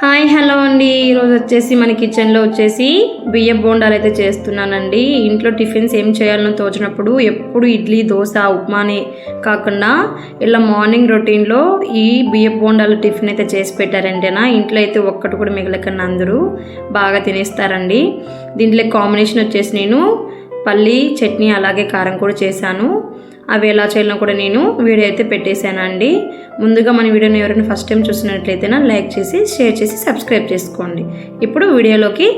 Hi hello అండి. ఈరోజు వచ్చేసి మన కిచెన్లో వచ్చేసి బియ్యం బోండాలు అయితే చేస్తున్నానండి. ఇంట్లో టిఫిన్స్ ఏం చేయాలని తోచినప్పుడు ఎప్పుడు ఇడ్లీ దోశ ఉప్మానే కాకుండా ఇలా మార్నింగ్ రొటీన్లో ఈ బియ్యం బోండాలు టిఫిన్ అయితే చేసి పెట్టారంటేనా ఇంట్లో అయితే ఒక్కటి కూడా మిగలకన్నా అందరూ బాగా తినేస్తారండి. దీంట్లో కాంబినేషన్ వచ్చేసి నేను పల్లి చట్నీ అలాగే కారం కూడా చేశాను. అవి ఎలా చేయాలో కూడా నేను వీడియో అయితే పెట్టేశానండి. ముందుగా మన వీడియోని ఎవరైనా ఫస్ట్ టైం చూసినట్లయితే లైక్ చేసి షేర్ చేసి సబ్స్క్రైబ్ చేసుకోండి. ఇప్పుడు వీడియోలోకి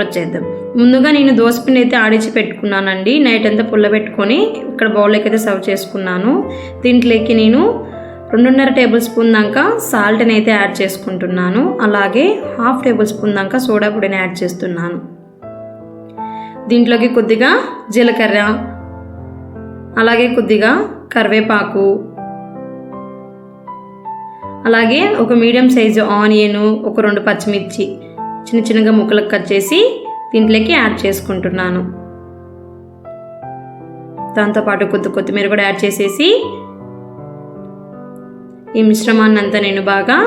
వచ్చేద్దాం. ముందుగా నేను దోసపిండి అయితే ఆడించి పెట్టుకున్నానండి. నైట్ అంతా పుల్లబెట్టుకొని ఇక్కడ బౌల్లోకి అయితే సర్వ్ చేసుకున్నాను. దీంట్లోకి నేను 2.5 టేబుల్ స్పూన్ దాకా సాల్ట్ని అయితే యాడ్ చేసుకుంటున్నాను. అలాగే 1/2 టేబుల్ స్పూన్ దాకా సోడా పొడిని యాడ్ చేస్తున్నాను. దీంట్లోకి కొద్దిగా జీలకర్ర అలాగే కొద్దిగా కరివేపాకు అలాగే ఒక మీడియం సైజు ఆనియన్ ఒక 2 పచ్చిమిర్చి చిన్న చిన్నగా ముక్కలకు కట్ చేసి దీంట్లోకి యాడ్ చేసుకుంటున్నాను. దాంతోపాటు కొత్తిమీర కూడా యాడ్ చేసేసి ఈ మిశ్రమాన్ని అంతా నేను బాగా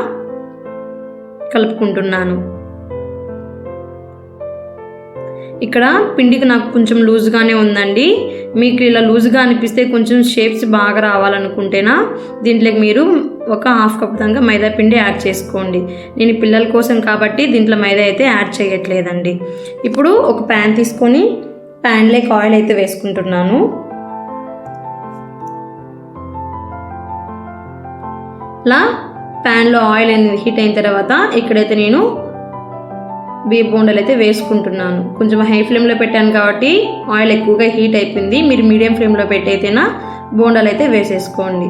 కలుపుకుంటున్నాను. ఇక్కడ పిండికి నాకు కొంచెం లూజ్గానే ఉందండి. మీకు ఇలా లూజ్గా అనిపిస్తే కొంచెం షేప్స్ బాగా రావాలనుకుంటేనా దీంట్లోకి మీరు ఒక 1/2 కప్ దాకా మైదా పిండి యాడ్ చేసుకోండి. నేను పిల్లల కోసం కాబట్టి దీంట్లో మైదా అయితే యాడ్ చేయట్లేదండి. ఇప్పుడు ఒక ప్యాన్ తీసుకొని ప్యాన్లోకి ఆయిల్ అయితే వేసుకుంటున్నాను. ఇలా ప్యాన్లో ఆయిల్ అనేది హీట్ అయిన తర్వాత ఇక్కడైతే నేను బియ్యం బోండాలు అయితే వేసుకుంటున్నాను. కొంచెం హై ఫ్లేమ్లో పెట్టాను కాబట్టి ఆయిల్ ఎక్కువగా హీట్ అయిపోయింది. మీరు మీడియం ఫ్లేమ్లో పెట్టయితేనా బోండాలు అయితే వేసేసుకోండి.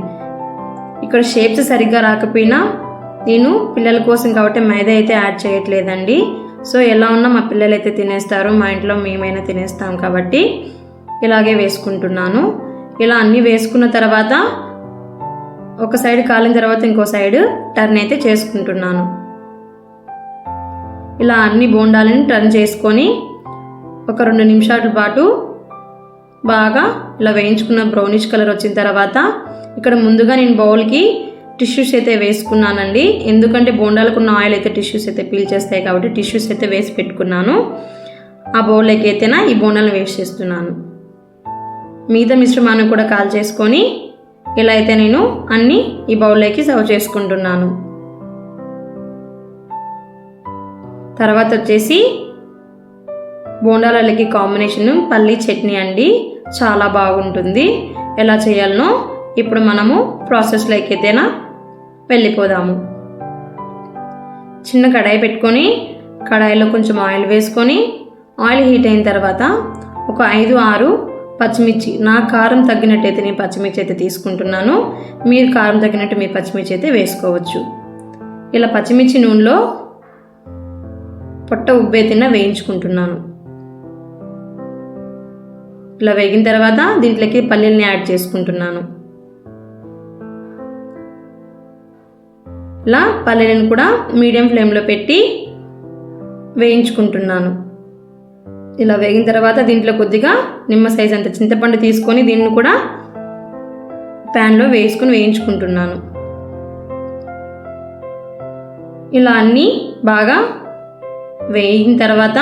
ఇక్కడ షేప్స్ సరిగ్గా రాకపోయినా నేను పిల్లల కోసం కాబట్టి మైదా అయితే యాడ్ చేయట్లేదండి. సో ఎలా ఉన్నా మా పిల్లలు అయితే తినేస్తారు, మా ఇంట్లో మేమైనా తినేస్తాం కాబట్టి ఇలాగే వేసుకుంటున్నాను. ఇలా అన్నీ వేసుకున్న తర్వాత ఒక సైడ్ కాలిన తర్వాత ఇంకో సైడ్ టర్న్ అయితే చేసుకుంటున్నాను. ఇలా అన్ని బోండాలని టర్న్ చేసుకొని ఒక 2 నిమిషాల పాటు బాగా ఇలా వేయించుకున్న బ్రౌనిష్ కలర్ వచ్చిన తర్వాత ఇక్కడ ముందుగా నేను బౌల్కి టిష్యూస్ అయితే వేసుకున్నానండి. ఎందుకంటే బోండాలకు ఉన్న ఆయిల్ అయితే టిష్యూస్ అయితే పీల్ చేస్తాయి కాబట్టి టిష్యూస్ అయితే వేసి పెట్టుకున్నాను. ఆ బౌల్లోకి అయితేనా ఈ బోండాలను వేస్ట్ చేస్తున్నాను. మిగతా మిశ్రమాన్ని కూడా కాల్ చేసుకొని ఇలా అయితే నేను అన్నీ ఈ బౌల్లోకి సర్వ్ చేసుకుంటున్నాను. తర్వాత వచ్చేసి బోండాలకి కాంబినేషన్ పల్లి చట్నీ అండి, చాలా బాగుంటుంది. ఎలా చేయాలనో ఇప్పుడు మనము ప్రాసెస్లోకి అయితేనా వెళ్ళిపోదాము. చిన్న కడాయి పెట్టుకొని కడాయిలో కొంచెం ఆయిల్ వేసుకొని ఆయిల్ హీట్ అయిన తర్వాత ఒక 5-6 పచ్చిమిర్చి, నా కారం తగ్గినట్టయితే నేను పచ్చిమిర్చి అయితే తీసుకుంటున్నాను. మీరు కారం తగ్గినట్టు మీరు పచ్చిమిర్చి అయితే వేసుకోవచ్చు. ఇలా పచ్చిమిర్చి నూనెలో పొట్ట ఉబ్బే తిన్న వేయించుకుంటున్నాను. ఇలా వేగిన తర్వాత దీంట్లోకి పల్లీలని యాడ్ చేసుకుంటున్నాను. ఇలా పల్లీలను కూడా మీడియం ఫ్లేమ్లో పెట్టి వేయించుకుంటున్నాను. ఇలా వేగిన తర్వాత దీంట్లో కొద్దిగా నిమ్మ సైజ్ అంత చింతపండు తీసుకొని దీన్ని కూడా ప్యాన్లో వేసుకొని వేయించుకుంటున్నాను. ఇలా అన్నీ బాగా వేగిన తర్వాత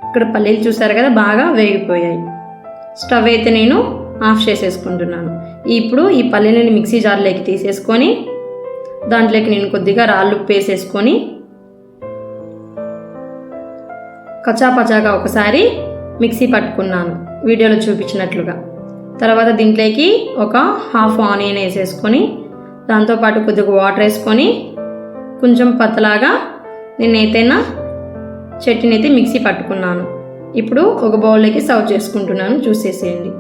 ఇక్కడ పల్లీలు చూసారు కదా బాగా వేగిపోయాయి. స్టవ్ అయితే నేను ఆఫ్ చేసేసుకుంటున్నాను. ఇప్పుడు ఈ పల్లీలని మిక్సీ జార్లోకి తీసేసుకొని దాంట్లోకి నేను కొద్దిగా రాళ్ళుప్పు వేసేసుకొని కచ్చాపచాగా ఒకసారి మిక్సీ పట్టుకున్నాను వీడియోలో చూపించినట్లుగా. తర్వాత దీంట్లోకి ఒక 1/2 ఆనియన్ వేసేసుకొని దాంతోపాటు కొద్దిగా వాటర్ వేసుకొని కొంచెం పతలాగా నేనైతేనా చట్నీ అయితే మిక్సీ పట్టుకున్నాను. ఇప్పుడు ఒక బౌల్లోకి సర్వ్ చేసుకుంటున్నాను, చూసేసేయండి.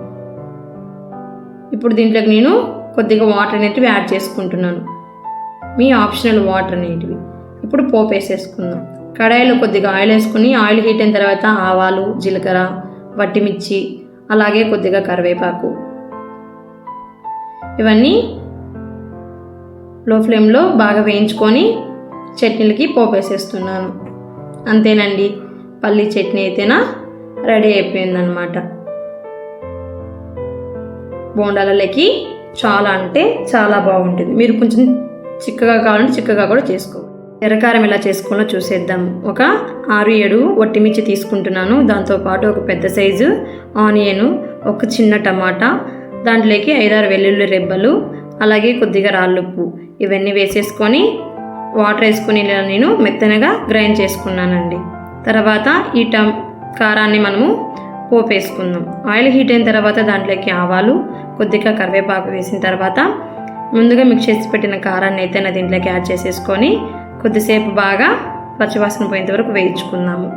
ఇప్పుడు దీంట్లోకి నేను కొద్దిగా వాటర్ అనేటివి యాడ్ చేసుకుంటున్నాను, మీ ఆప్షనల్ వాటర్ అనేటివి. ఇప్పుడు పోపు వేసేసుకుందాం. కడాయిలో కొద్దిగా ఆయిల్ వేసుకుని ఆయిల్ హీట్ అయిన తర్వాత ఆవాలు, జీలకర్ర, వట్టిమిర్చి అలాగే కొద్దిగా కరివేపాకు ఇవన్నీ లో ఫ్లేమ్లో బాగా వేయించుకొని చట్నీలకి పోపు వేసేస్తున్నాను. అంతేనండి, పల్లీ చట్నీ అయితేనా రెడీ అయిపోయిందనమాట. బోండాలకి చాలా అంటే చాలా బాగుంటుంది. మీరు కొంచెం చిక్కగా కావాలంటే చిక్కగా కూడా చేసుకోవచ్చు. ఎర్రకారం ఎలా చేసుకోవాలో చూసేద్దాం. ఒక 6-7 ఒట్టిమిర్చి తీసుకుంటున్నాను. దాంతోపాటు ఒక పెద్ద సైజు ఆనియను, ఒక చిన్న టమాటా, దాంట్లోకి 5-6 వెల్లుల్లి రెబ్బలు, అలాగే కొద్దిగా రాళ్ళుప్పు ఇవన్నీ వేసేసుకొని వాటర్ వేసుకొని ఇలా నేను మెత్తనగా గ్రైండ్ చేసుకున్నానండి. తర్వాత ఈ కారాన్ని మనము పోపు వేసుకుందాం. ఆయిల్ హీట్ అయిన తర్వాత దాంట్లోకి ఆవాలు, కొద్దిగా కరివేపాకు వేసిన తర్వాత ముందుగా మిక్స్ చేసి పెట్టిన కారాన్ని అయితే నా దీంట్లోకి యాడ్ చేసేసుకొని కొద్దిసేపు బాగా పచ్చివాసన పోయేంత వరకు వేయించుకుందాము.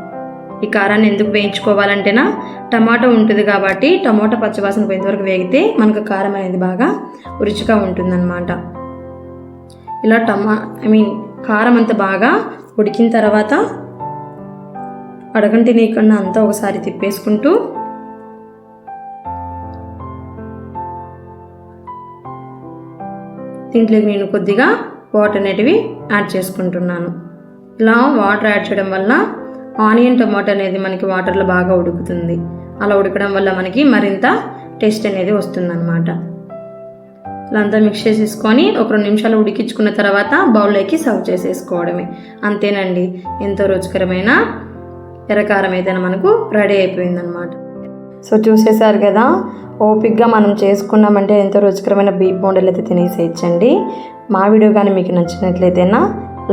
ఈ కారాన్ని ఎందుకు వేయించుకోవాలంటేనా టమాటో ఉంటుంది కాబట్టి టమాటో పచ్చివాసన పోయేంత వరకు వేగితే మనకు కారం అనేది బాగా రుచిగా ఉంటుందన్నమాట. ఇలా కారం అంతా బాగా ఉడికిన తర్వాత అడగంటి నీకన్నా అంతా ఒకసారి తిప్పేసుకుంటూ దీంట్లోకి నేను కొద్దిగా వాటర్ అనేటివి యాడ్ చేసుకుంటున్నాను. ఇలా వాటర్ యాడ్ చేయడం వల్ల ఆనియన్ టమాటో అనేది మనకి వాటర్లో బాగా ఉడుకుతుంది. అలా ఉడకడం వల్ల మనకి మరింత టేస్ట్ అనేది వస్తుందన్నమాట. ఇలా అంతా మిక్స్ చేసేసుకొని ఒక 2 నిమిషాలు ఉడికించుకున్న తర్వాత బౌల్లోకి సర్వ్ చేసేసుకోవడమే. అంతేనండి, ఎంతో రుచికరమైన ఎర్రకారం అయితే మనకు రెడీ అయిపోయిందనమాట. సో చూసేసారు కదా, ఓపిక్గా మనం చేసుకున్నామంటే ఎంతో రుచికరమైన బీఫ్ బోండాలు అయితే తినేసేయచ్చండి. మా వీడియో కానీ మీకు నచ్చినట్లయితేనా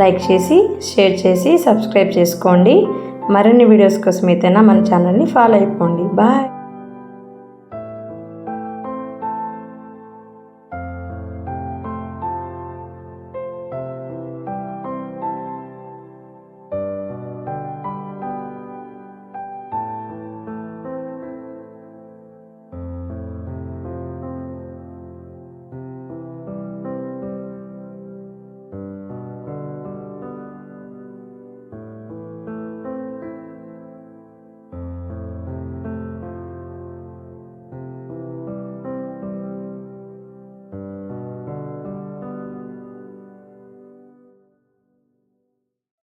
లైక్ చేసి, షేర్ చేసి, సబ్స్క్రైబ్ చేసుకోండి. మరిన్ని వీడియోస్ కోసం అయితేనా మన ఛానల్ని ఫాలో అయిపోండి. బాయ్.